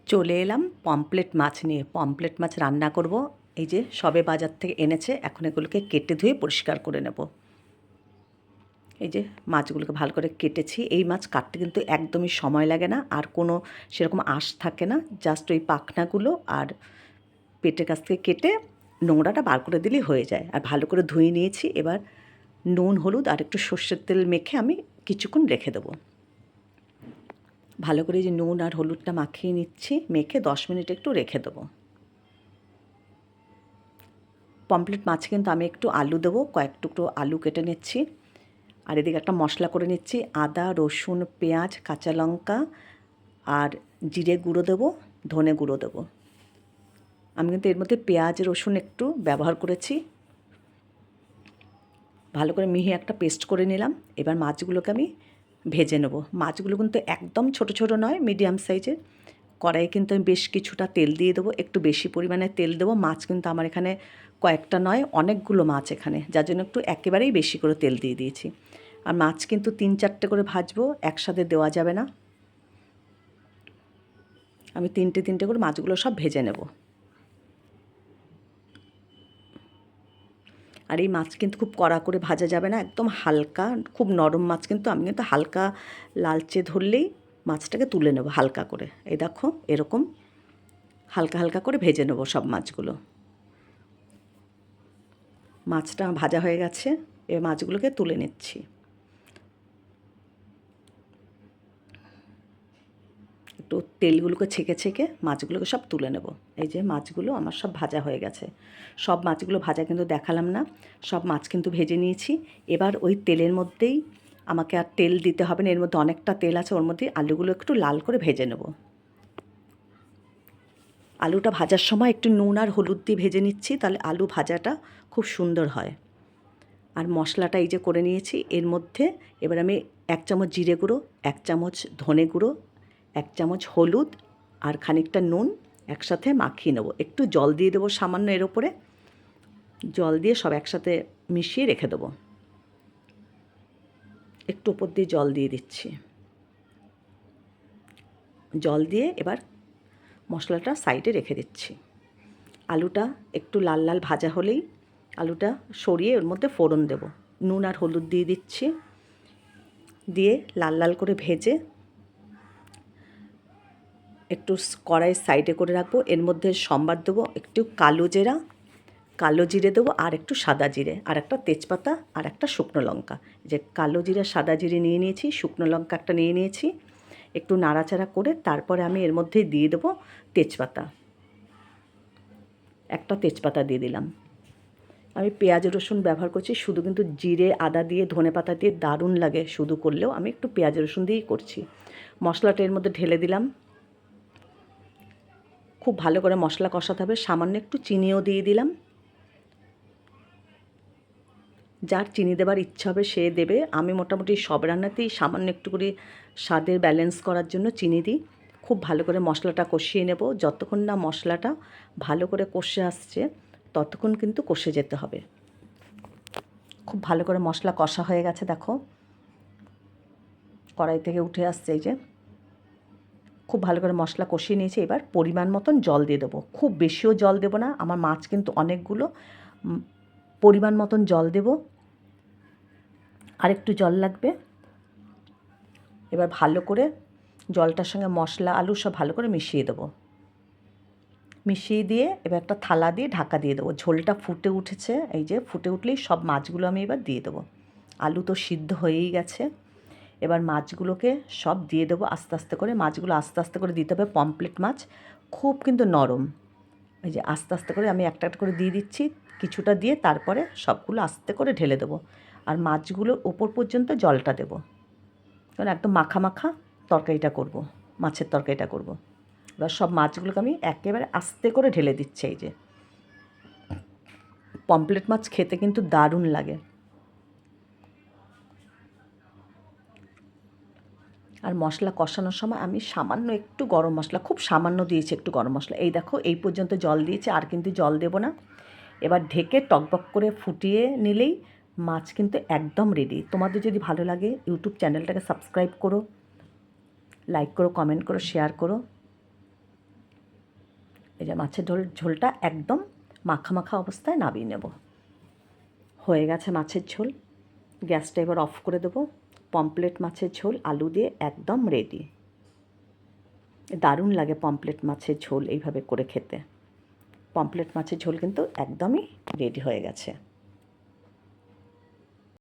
চলে এলাম পমফ্রেট মাছ নিয়ে। পমফ্রেট মাছ রান্না করব। এই যে সবে বাজার থেকে এনেছে, এখন এগুলোকে কেটে ধুয়ে পরিষ্কার করে নেব। এই যে মাছগুলোকে ভালো করে কেটেছি। এই মাছ কাটতে কিন্তু একদমই সময় লাগে না, আর কোনো সেরকম আঁশ থাকে না। জাস্ট ওই পাখনাগুলো আর পেটের কাছ থেকে কেটে নোংরাটা বার করে দিলেই হয়ে যায়। আর ভালো করে ধুয়ে নিয়েছি। এবার নুন, হলুদ আর একটু সর্ষের তেল মেখে আমি কিছুক্ষণ রেখে দেবো। ভালো করে যে নুন আর হলুদটা মাখিয়ে নিচ্ছি, মেখে 10 মিনিট একটু রেখে দেবো। পমফ্রেট মাছে কিন্তু আমি একটু আলু দেবো, কয়েক টুকরো আলু কেটে নিচ্ছি। আর এদিকে একটা মশলা করে নিচ্ছি, আদা, রসুন, পেঁয়াজ, কাঁচা লঙ্কা আর জিরে গুঁড়ো দেবো, ধনে গুঁড়ো দেবো। আমি কিন্তু এর মধ্যে পেঁয়াজ, রসুন একটু ব্যবহার করেছি। ভালো করে মিহি একটা পেস্ট করে নিলাম। এবার মাছগুলোকে আমি ভেজে নেব। মাছগুলো কিন্তু একদম ছোট ছোট নয়, মিডিয়াম সাইজের। কড়াইয়ে কিন্তু আমি বেশ কিছুটা তেল দিয়ে দেবো, একটু বেশি পরিমাণে তেল দেবো। মাছ কিন্তু আমার এখানে কয়েকটা নয়, অনেকগুলো মাছ এখানে, যার জন্য একটু একেবারেই বেশি করে তেল দিয়ে দিয়েছি। আর মাছ কিন্তু 3-4টে করে ভাজবো, একসাথে দেওয়া যাবে না। আমি 3টে করে মাছগুলো সব ভেজে নেব। আর এই মাছ কিন্তু খুব কড়া করে ভাজা যাবে না, একদম হালকা, খুব নরম মাছ কিন্তু। আমি কিন্তু হালকা লালচে ধরলেই মাছটাকে তুলে নেব হালকা করে। এই দেখো, এরকম হালকা হালকা করে ভেজে নেব সব মাছগুলো। মাছটা ভাজা হয়ে গেছে, এবার মাছগুলোকে তুলে নিচ্ছি। একটু তেলগুলোকে ছেঁকে ছেঁকে মাছগুলোকে সব তুলে নেব। এই যে মাছগুলো আমার সব ভাজা হয়ে গেছে। সব মাছগুলো ভাজা কিন্তু দেখালাম না, সব মাছ কিন্তু ভেজে নিয়েছি। এবার ওই তেলের মধ্যেই, আমাকে আর তেল দিতে হবে না, এর মধ্যে অনেকটা তেল আছে, ওর মধ্যে আলুগুলো একটু লাল করে ভেজে নেব। আলুটা ভাজার সময় একটু নুন আর হলুদ দিয়ে ভেজে নিচ্ছি, তাহলে আলু ভাজাটা খুব সুন্দর হয়। আর মশলাটা এই যে করে নিয়েছি, এর মধ্যে এবার আমি 1 চামচ জিরে গুঁড়ো, 1 চামচ ধনে গুঁড়ো, 1 চামচ হলুদ আর খানিকটা নুন একসাথে মাখিয়ে নেব। একটু জল দিয়ে দেবো সামান্য এর ওপরে, জল দিয়ে সব একসাথে মিশিয়ে রেখে দেবো। একটু ওপর দিয়ে জল দিয়ে দিচ্ছি। জল দিয়ে এবার মশলাটা সাইডে রেখে দিচ্ছি। আলুটা একটু লাল লাল ভাজা হলেই আলুটা সরিয়ে ওর মধ্যে ফোড়ন দেব। নুন আর হলুদ দিয়ে দিচ্ছি, দিয়ে লাল লাল করে ভেজে একটু কড়াইয়ের সাইডে করে রাখবো। এর মধ্যে সম্বার দেবো একটু কালো জিরে দেবো, আর একটু সাদা জিরে, আর একটা তেজপাতা, আর একটা শুকনো লঙ্কা। যে কালো জিরে, সাদা জিরে নিয়ে নিয়েছি, শুকনো লঙ্কা একটা নিয়ে নিয়েছি। একটু নাড়াচাড়া করে তারপরে আমি এর মধ্যে দিয়ে দেবো তেজপাতা। একটা তেজপাতা দিয়ে দিলাম। আমি পেঁয়াজ রসুন ব্যবহার করছি শুধু, কিন্তু জিরে আদা দিয়ে ধনেপাতা দিয়ে দারুণ লাগে শুধু করলেও। আমি একটু পেঁয়াজ রসুন দিয়েই করছি। মশলাটা এর মধ্যে ঢেলে দিলাম। খুব ভালো করে মশলা কষাতে হবে। সামান্য একটু চিনিও দিয়ে দিলাম। যার চিনি দেবার ইচ্ছা হবে সে দেবে। আমি মোটামুটি সব রান্নাতেই সামান্য একটু করে স্বাদের ব্যালেন্স করার জন্য চিনি দিই। খুব ভালো করে মশলাটা কষিয়ে নেব। যতক্ষণ না মশলাটা ভালো করে কষে আসছে ততক্ষণ কিন্তু কষে যেতে হবে। খুব ভালো করে মশলা কষা হয়ে গেছে, দেখো কড়াই থেকে উঠে আসছে। এই যে খুব ভালো করে মশলা কষিয়ে নিয়েছি। এবার পরিমাণ মতন জল দিয়ে দেবো। খুব বেশিও জল দেবো না, আমার মাছ কিন্তু অনেকগুলো। পরিমাণ মতন জল দেবো, আর একটু জল লাগবে। এবার ভালো করে জলটার সঙ্গে মশলা আলু সব ভালো করে মিশিয়ে দেবো। মিশিয়ে দিয়ে এবার একটা থালা দিয়ে ঢাকা দিয়ে দেবো। ঝোলটা ফুটে উঠেছে, এই যে ফুটে উঠলেই সব মাছগুলো আমি এবার দিয়ে দেবো। আলু তো সিদ্ধ হয়েই গেছে। এবার মাছগুলোকে সব দিয়ে দেবো আস্তে আস্তে করে। মাছগুলো আস্তে আস্তে করে দিতে হবে, পমফ্রেট মাছ খুব কিন্তু নরম। এই যে আস্তে আস্তে করে আমি একটা একটা করে দিয়ে দিচ্ছি, কিছুটা দিয়ে তারপরে সবগুলো আস্তে করে ঢেলে দেবো। আর মাছগুলোর ওপর পর্যন্ত জলটা দেবো, কারণ একদম মাখা মাখা তরকারিটা করব, মাছের তরকারিটা করব। এবার সব মাছগুলোকে আমি একেবারে আস্তে করে ঢেলে দিচ্ছি। এই যে পমফ্রেট মাছ খেতে কিন্তু দারুণ লাগে। আর মশলা কষানোর সময় আমি সামান্য একটু গরম মশলা, খুব সামান্য দিয়েছি একটু গরম মশলা। এই দেখো এই পর্যন্ত জল দিয়েছি, আর কিন্তু জল দেবো না। এবার ঢেকে টকবক করে ফুটিয়ে নিলেই মাছ কিন্তু একদম রেডি। তোমাদের যদি ভালো লাগে ইউটিউব চ্যানেলটাকে সাবস্ক্রাইব করো, লাইক করো, কমেন্ট করো, শেয়ার করো। এই যে মাছের ঝোলটা একদম মাখা মাখা অবস্থায় নামিয়ে নেব। হয়ে গেছে মাছের ঝোল, গ্যাসটা এবার অফ করে দেবো। পমপ্লেট মাছের ঝোল আলু দিয়ে একদম রেডি। দারুণ লাগে পমপ্লেট মাছের ঝোল এইভাবে করে খেতে। পমপ্লেট মাছের ঝোল কিন্তু একদমই রেডি হয়ে গেছে।